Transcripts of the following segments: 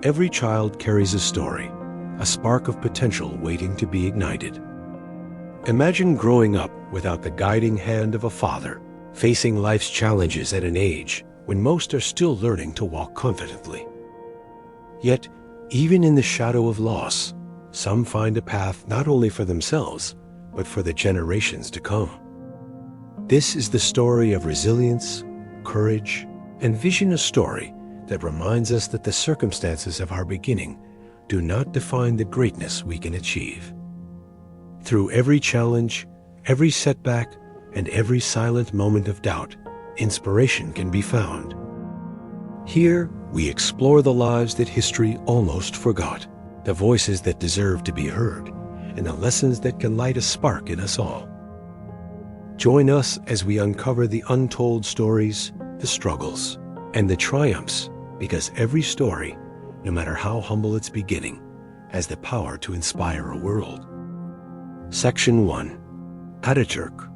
Every child carries a story, a spark of potential waiting to be ignited. Imagine growing up without the guiding hand of a father, facing life's challenges at an age when most are still learning to walk confidently. Yet, even in the shadow of loss, some find a path not only for themselves, but for the generations to come. This is the story of resilience, courage, and vision, a story that reminds us that the circumstances of our beginning do not define the greatness we can achieve. Through every challenge, every setback, and every silent moment of doubt, inspiration can be found. Here, we explore the lives that history almost forgot, the voices that deserve to be heard, and the lessons that can light a spark in us all. Join us as we uncover the untold stories, the struggles, and the triumphs, because every story, no matter how humble its beginning, has the power to inspire a world. Section 1. Ataturk.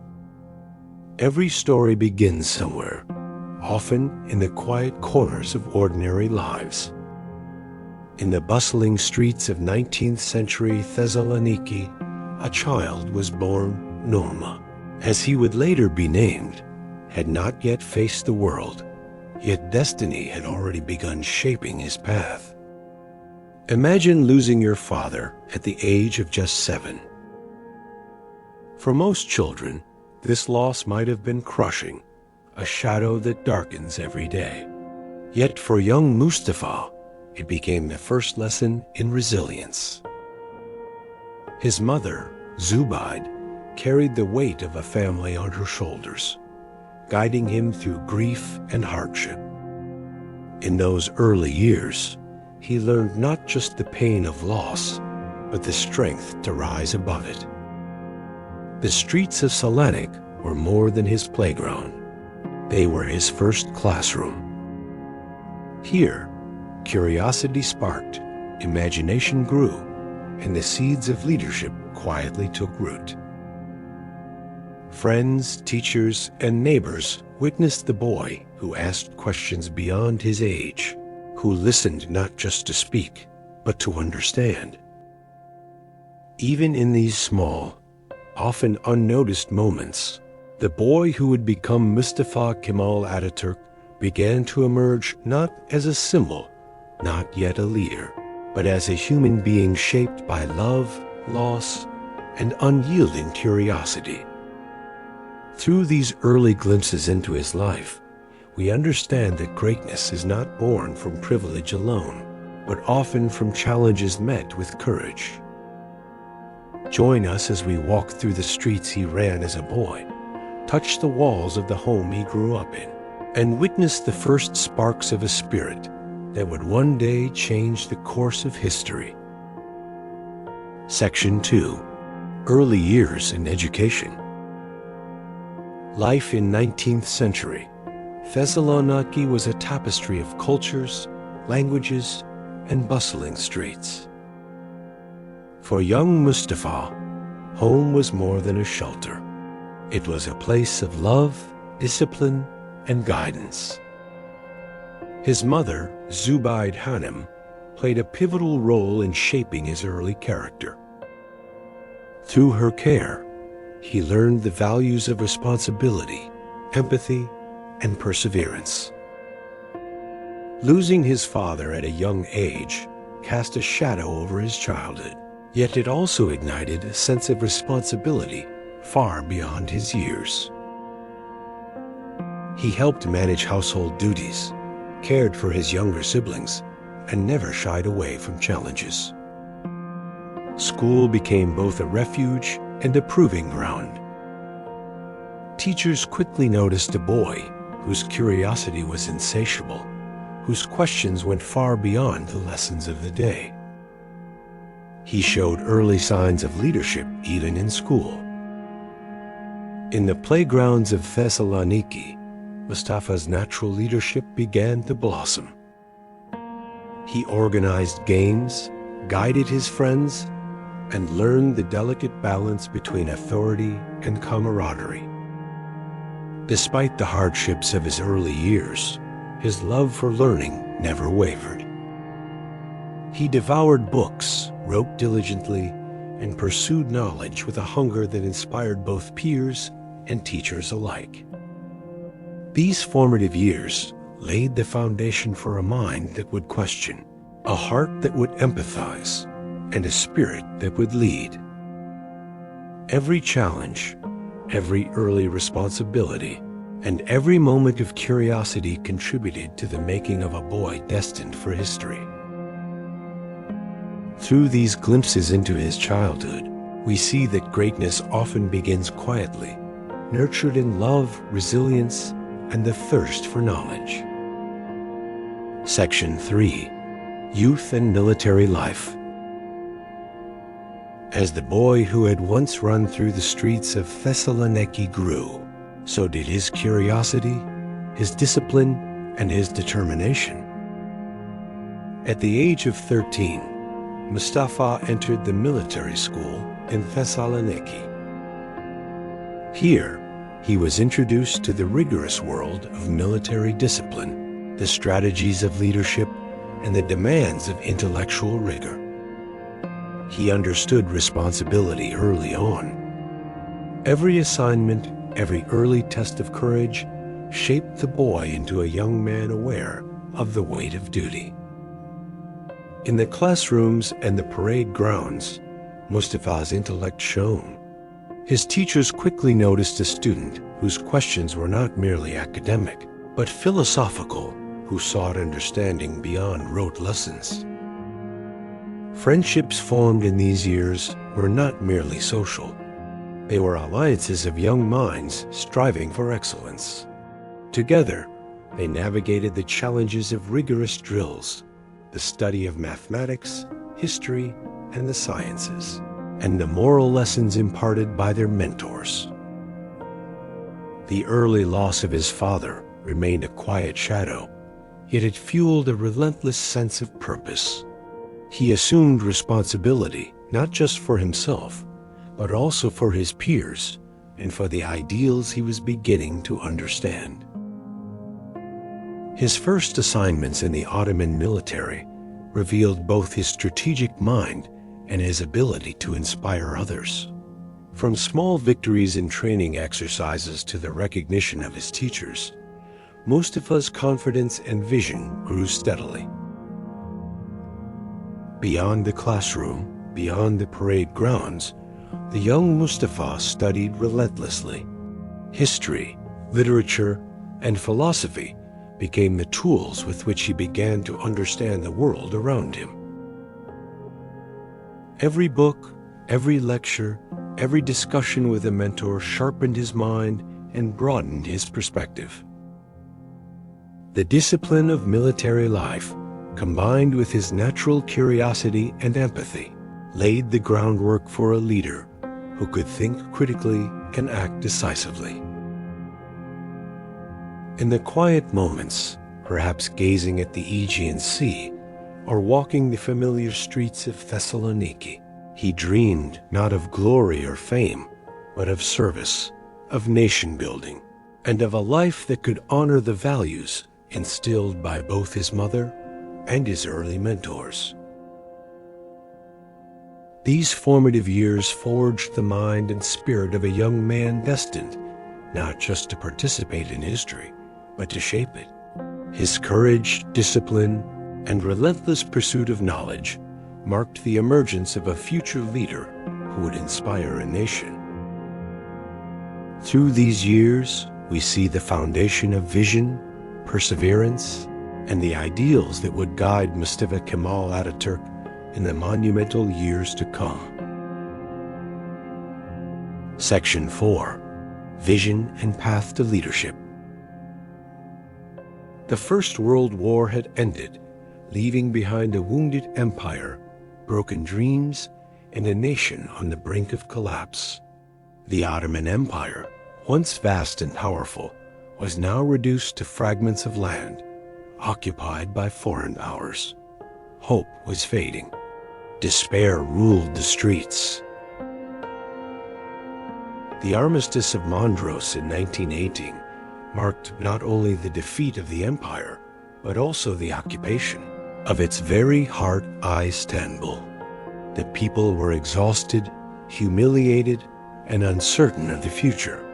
Every story begins somewhere, often in the quiet corners of ordinary lives. In the bustling streets of 19th century Thessaloniki, a child was born, Norma, as he would later be named, had not yet faced the world, yet destiny had already begun shaping his path. Imagine losing your father at the age of just 7. For most children, this loss might have been crushing, a shadow that darkens every day. Yet for young Mustafa, it became the first lesson in resilience. His mother, Zubayd, carried the weight of a family on her shoulders, guiding him through grief and hardship. In those early years, he learned not just the pain of loss, but the strength to rise above it. The streets of Selanik were more than his playground. They were his first classroom. Here, curiosity sparked, imagination grew, and the seeds of leadership quietly took root. Friends, teachers, and neighbors witnessed the boy who asked questions beyond his age, who listened not just to speak, but to understand. Even in these small, often unnoticed moments, the boy who would become Mustafa Kemal Atatürk began to emerge not as a symbol, not yet a leader, but as a human being shaped by love, loss, and unyielding curiosity. Through these early glimpses into his life, we understand that greatness is not born from privilege alone, but often from challenges met with courage. Join us as we walk through the streets he ran as a boy, touch the walls of the home he grew up in, and witness the first sparks of a spirit that would one day change the course of history. Section 2. Early Years in Education. Life in 19th century, Thessaloniki was a tapestry of cultures, languages, and bustling streets. For young Mustafa, home was more than a shelter. It was a place of love, discipline, and guidance. His mother, Zubayd Hanım, played a pivotal role in shaping his early character. Through her care, he learned the values of responsibility, empathy, and perseverance. Losing his father at a young age cast a shadow over his childhood, yet it also ignited a sense of responsibility far beyond his years. He helped manage household duties, cared for his younger siblings, and never shied away from challenges. School became both a refuge and a proving ground. Teachers quickly noticed a boy whose curiosity was insatiable, whose questions went far beyond the lessons of the day. He showed early signs of leadership even in school. In the playgrounds of Thessaloniki, Mustafa's natural leadership began to blossom. He organized games, guided his friends, and learned the delicate balance between authority and camaraderie. Despite the hardships of his early years, his love for learning never wavered. He devoured books, wrote diligently, and pursued knowledge with a hunger that inspired both peers and teachers alike. These formative years laid the foundation for a mind that would question, a heart that would empathize, and a spirit that would lead. Every challenge, every early responsibility, and every moment of curiosity contributed to the making of a boy destined for history. Through these glimpses into his childhood, we see that greatness often begins quietly, nurtured in love, resilience, and the thirst for knowledge. Section 3. Youth and Military Life. As the boy who had once run through the streets of Thessaloniki grew, so did his curiosity, his discipline, and his determination. At the age of 13, Mustafa entered the military school in Thessaloniki. Here, he was introduced to the rigorous world of military discipline, the strategies of leadership, and the demands of intellectual rigor. He understood responsibility early on. Every assignment, every early test of courage shaped the boy into a young man aware of the weight of duty. In the classrooms and the parade grounds, Mustafa's intellect shone. His teachers quickly noticed a student whose questions were not merely academic, but philosophical, who sought understanding beyond rote lessons. Friendships formed in these years were not merely social. They were alliances of young minds striving for excellence. Together, they navigated the challenges of rigorous drills, the study of mathematics, history, and the sciences, and the moral lessons imparted by their mentors. The early loss of his father remained a quiet shadow, yet it fueled a relentless sense of purpose. He assumed responsibility not just for himself, but also for his peers and for the ideals he was beginning to understand. His first assignments in the Ottoman military revealed both his strategic mind and his ability to inspire others. From small victories in training exercises to the recognition of his teachers, Mustafa's confidence and vision grew steadily. Beyond the classroom, beyond the parade grounds, the young Mustafa studied relentlessly. History, literature, and philosophy became the tools with which he began to understand the world around him. Every book, every lecture, every discussion with a mentor sharpened his mind and broadened his perspective. The discipline of military life, combined with his natural curiosity and empathy, laid the groundwork for a leader who could think critically and act decisively. In the quiet moments, perhaps gazing at the Aegean Sea or walking the familiar streets of Thessaloniki, he dreamed not of glory or fame, but of service, of nation building, and of a life that could honor the values instilled by both his mother and his early mentors. These formative years forged the mind and spirit of a young man destined not just to participate in history, but to shape it. His courage, discipline, and relentless pursuit of knowledge marked the emergence of a future leader who would inspire a nation. Through these years, we see the foundation of vision, perseverance, and the ideals that would guide Mustafa Kemal Atatürk in the monumental years to come. Section 4. Vision and Path to Leadership. The First World War had ended, leaving behind a wounded empire, broken dreams, and a nation on the brink of collapse. The Ottoman Empire, once vast and powerful, was now reduced to fragments of land, occupied by foreign powers. Hope was fading. Despair ruled the streets. The Armistice of Mondros in 1918 marked not only the defeat of the empire, but also the occupation. Of its very heart, Istanbul, the people were exhausted, humiliated, and uncertain of the future.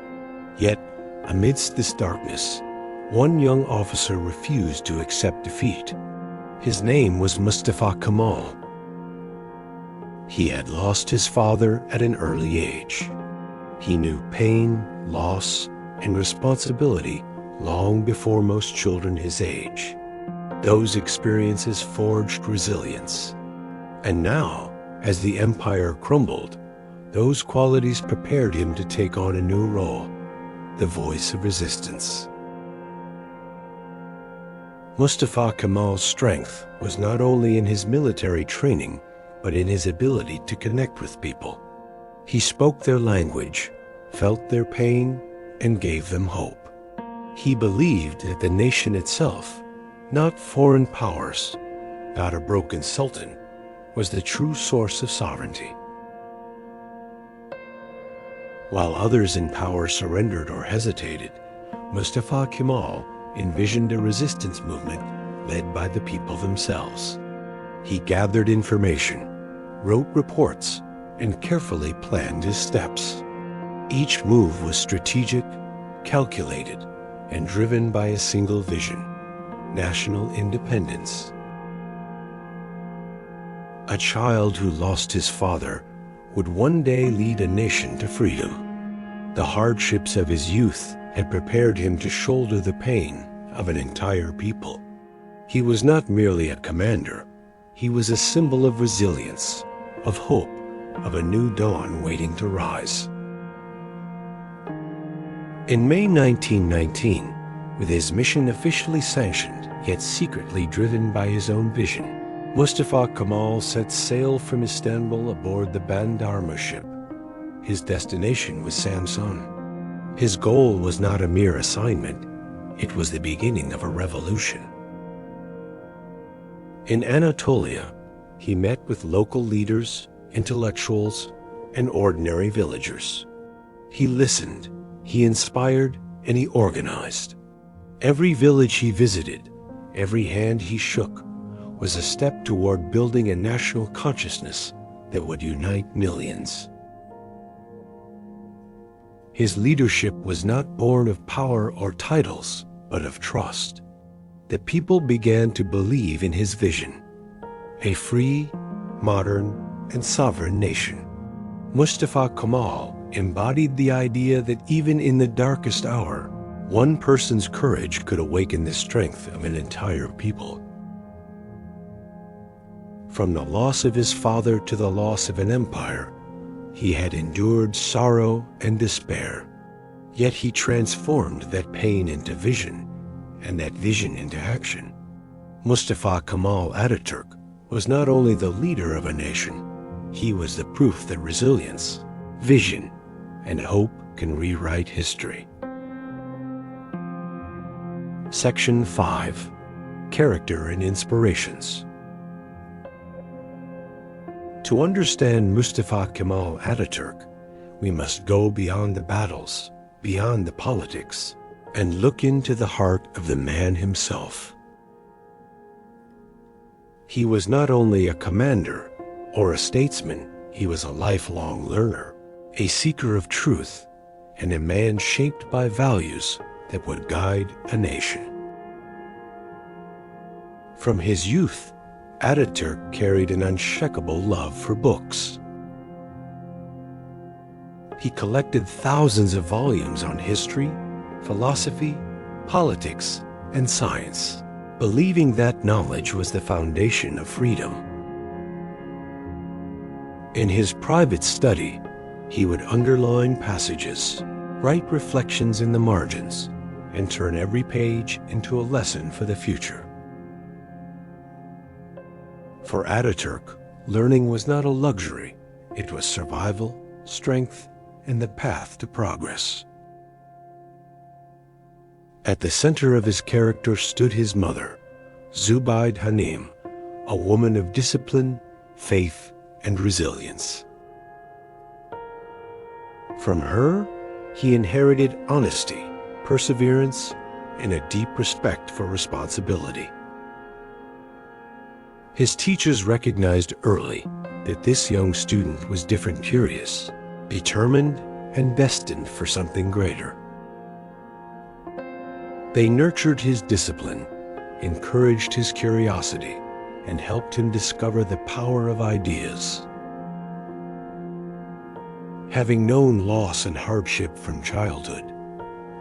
Yet, amidst this darkness, one young officer refused to accept defeat. His name was Mustafa Kemal. He had lost his father at an early age. He knew pain, loss, and responsibility long before most children his age. Those experiences forged resilience. And now, as the empire crumbled, those qualities prepared him to take on a new role, the voice of resistance. Mustafa Kemal's strength was not only in his military training, but in his ability to connect with people. He spoke their language, felt their pain, and gave them hope. He believed that the nation itself, not foreign powers, not a broken sultan, was the true source of sovereignty. While others in power surrendered or hesitated, Mustafa Kemal envisioned a resistance movement led by the people themselves. He gathered information, wrote reports, and carefully planned his steps. Each move was strategic, calculated, and driven by a single vision: national independence. A child who lost his father would one day lead a nation to freedom. The hardships of his youth had prepared him to shoulder the pain of an entire people. He was not merely a commander. He was a symbol of resilience, of hope, of a new dawn waiting to rise. In May 1919, with his mission officially sanctioned, yet secretly driven by his own vision, Mustafa Kemal set sail from Istanbul aboard the Bandarma ship. His destination was Samsun. His goal was not a mere assignment, it was the beginning of a revolution. In Anatolia, he met with local leaders, intellectuals, and ordinary villagers. He listened, he inspired, and he organized. Every village he visited, every hand he shook, was a step toward building a national consciousness that would unite millions. His leadership was not born of power or titles, but of trust. The people began to believe in his vision: a free, modern, and sovereign nation. Mustafa Kemal embodied the idea that even in the darkest hour, one person's courage could awaken the strength of an entire people. From the loss of his father to the loss of an empire, he had endured sorrow and despair. Yet he transformed that pain into vision, and that vision into action. Mustafa Kemal Atatürk was not only the leader of a nation, he was the proof that resilience, vision, and hope can rewrite history. Section 5. Character and Inspirations. To understand Mustafa Kemal Atatürk, we must go beyond the battles, beyond the politics, and look into the heart of the man himself. He was not only a commander or a statesman, he was a lifelong learner, a seeker of truth, and a man shaped by values that would guide a nation. From his youth, Atatürk carried an unshakable love for books. He collected thousands of volumes on history, philosophy, politics, and science, believing that knowledge was the foundation of freedom. In his private study, he would underline passages, write reflections in the margins, and turn every page into a lesson for the future. For Atatürk, learning was not a luxury, it was survival, strength, and the path to progress. At the center of his character stood his mother, Zubayd Hanim, a woman of discipline, faith, and resilience. From her, he inherited honesty, perseverance, and a deep respect for responsibility. His teachers recognized early that this young student was different, curious, determined, and destined for something greater. They nurtured his discipline, encouraged his curiosity, and helped him discover the power of ideas. Having known loss and hardship from childhood,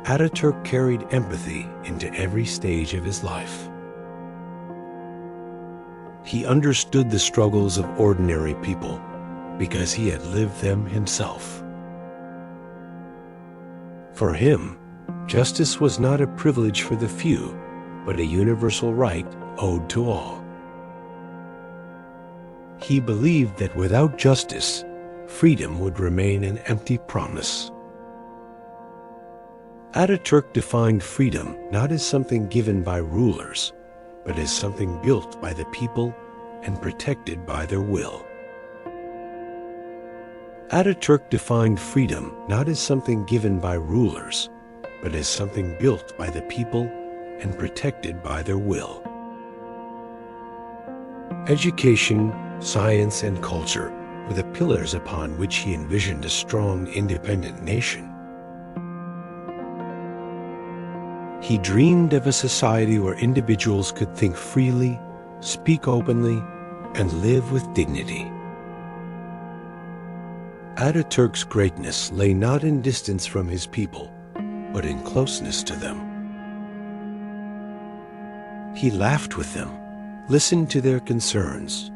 Ataturk carried empathy into every stage of his life. He understood the struggles of ordinary people because he had lived them himself. For him, justice was not a privilege for the few, but a universal right owed to all. He believed that without justice, freedom would remain an empty promise. Ataturk defined freedom not as something given by rulers, but as something built by the people and protected by their will. Ataturk defined freedom not as something given by rulers, but as something built by the people and protected by their will. Education, science, and culture were the pillars upon which he envisioned a strong, independent nation. He dreamed of a society where individuals could think freely, speak openly, and live with dignity. Ataturk's greatness lay not in distance from his people, but in closeness to them. He laughed with them, listened to their concerns,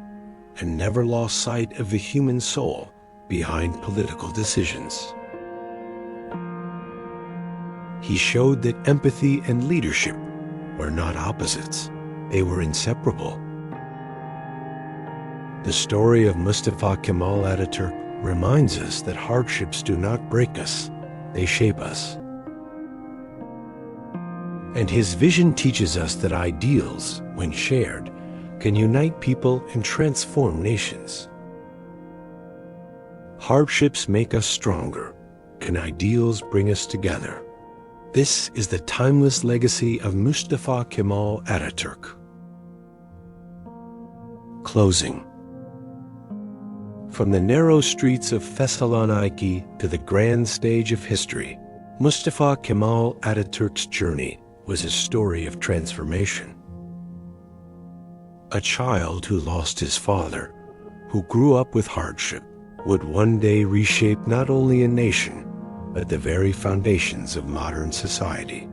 and never lost sight of the human soul behind political decisions. He showed that empathy and leadership were not opposites, they were inseparable. The story of Mustafa Kemal Atatürk reminds us that hardships do not break us, they shape us. And his vision teaches us that ideals, when shared, can unite people and transform nations. Hardships make us stronger, and ideals bring us together. This is the timeless legacy of Mustafa Kemal Atatürk. Closing. From the narrow streets of Thessaloniki to the grand stage of history, Mustafa Kemal Atatürk's journey was a story of transformation. A child who lost his father, who grew up with hardship, would one day reshape not only a nation, but the very foundations of modern society.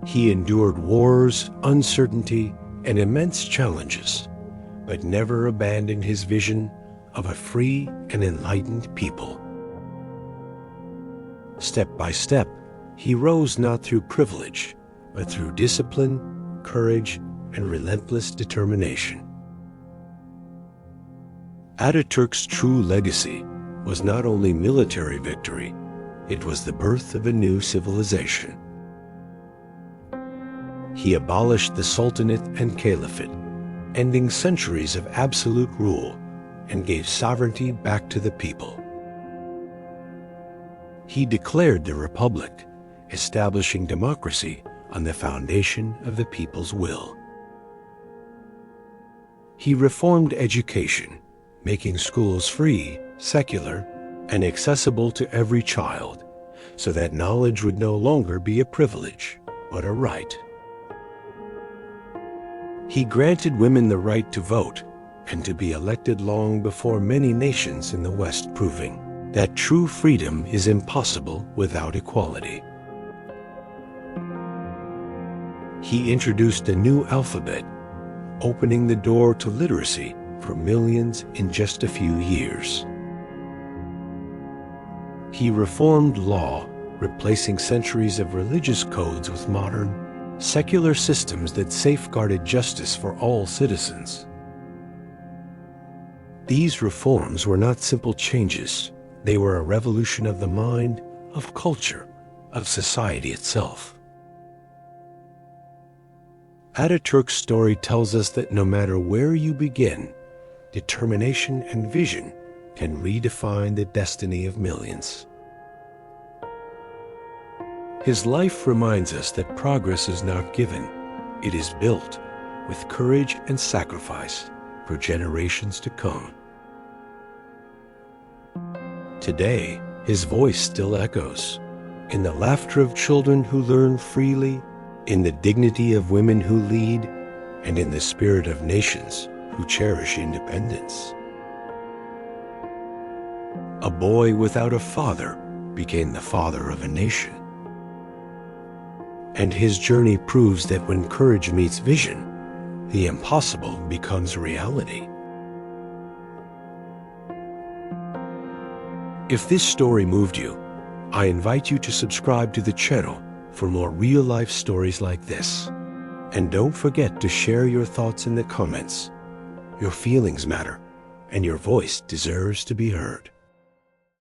He endured wars, uncertainty, and immense challenges, but never abandoned his vision of a free and enlightened people. Step by step, he rose not through privilege, but through discipline, courage, and relentless determination. Ataturk's true legacy was not only military victory, it was the birth of a new civilization. He abolished the sultanate and caliphate, ending centuries of absolute rule, and gave sovereignty back to the people. He declared the republic, establishing democracy on the foundation of the people's will. He reformed education, making schools free, secular, and accessible to every child, so that knowledge would no longer be a privilege, but a right. He granted women the right to vote and to be elected long before many nations in the West, proving that true freedom is impossible without equality. He introduced a new alphabet, opening the door to literacy for millions in just a few years. He reformed law, replacing centuries of religious codes with modern, secular systems that safeguarded justice for all citizens. These reforms were not simple changes. They were a revolution of the mind, of culture, of society itself. Ataturk's story tells us that no matter where you begin, determination and vision can redefine the destiny of millions. His life reminds us that progress is not given, it is built, with courage and sacrifice for generations to come. Today, his voice still echoes in the laughter of children who learn freely, in the dignity of women who lead, and in the spirit of nations who cherish independence. A boy without a father became the father of a nation. And his journey proves that when courage meets vision, the impossible becomes reality. If this story moved you, I invite you to subscribe to the channel for more real-life stories like this. And don't forget to share your thoughts in the comments. Your feelings matter, and your voice deserves to be heard.